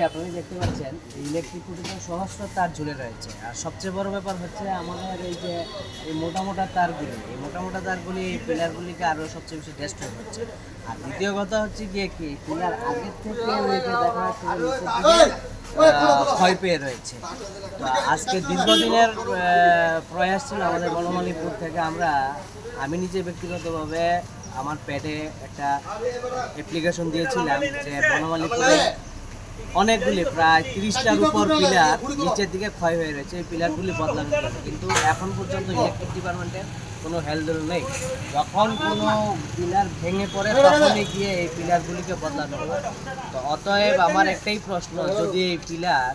আপনারা দেখতে পাচ্ছেন ইলেকট্রিক খুঁটিতে সহস্র তার ঝুলে রয়েছে। আর সবচেয়ে বড় ব্যাপার হচ্ছে আমাদের এই যে এই মোটা তারগুলি, এই মোটা তারগুলি এই পিলারগুলিকে আরও সবচেয়ে বেশি ডেস্ট্রয় হচ্ছে। আর দ্বিতীয় কথা হচ্ছে গিয়ে কি পিলার আগের থেকে দেখা যাচ্ছে ক্ষয় পেয়ে রয়েছে। তো আজকে দীর্ঘদিনের প্রয়াস ছিল আমাদের বনমালীপুর থেকে। আমি নিজে ব্যক্তিগতভাবে আমার প্যাডে একটা অ্যাপ্লিকেশন দিয়েছিলাম যে বনমালীপুরে অনেকগুলি প্রায় 30টার উপর পিলার নিচের দিকে ক্ষয় হয়ে রয়েছে, এই পিলারগুলি বদলানো হবে। কিন্তু এখন পর্যন্ত ইলেকট্রিক ডিপার্টমেন্টের কোনো হেলদোল নেই। যখন কোনো পিলার ভেঙে পড়ে তখনই গিয়ে এই পিলারগুলিকে বদলানো হবে। তো অতএব আমার একটাই প্রশ্ন, যদি এই পিলার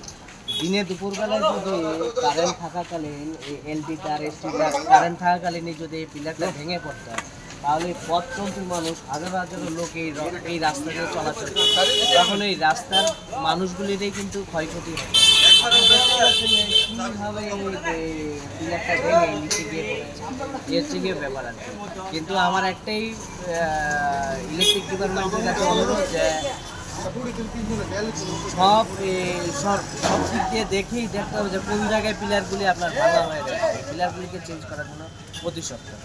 দিনে দুপুরবেলায় যদি কারেন্ট থাকাকালীন এই এলটি তার এসটি তার কারেন্ট থাকাকালীনই যদি এই পিলারটা ভেঙে পড়তে হয়, তাহলে পথচলতি মানুষ হাজারো লোক এই রাস্তা দিয়ে চলাচল করে, তখন এই রাস্তার মানুষগুলিরই কিন্তু ক্ষয়ক্ষতি হয়। কীভাবে এই পিলারটা ভেঙে নিচে গিয়ে পড়েছে হচ্ছে গিয়ে ব্যাপার আর কি। কিন্তু আমার একটাই ইলেকট্রিক ডিপার্টমেন্টের কাছে অনুরোধ যে সব দিক দিয়ে দেখতে হবে যে কোন জায়গায় পিলারগুলি আপনার ভাঙা হয়ে রয়েছে, পিলারগুলিকে চেঞ্জ করার জন্য অতি সত্ত্বর।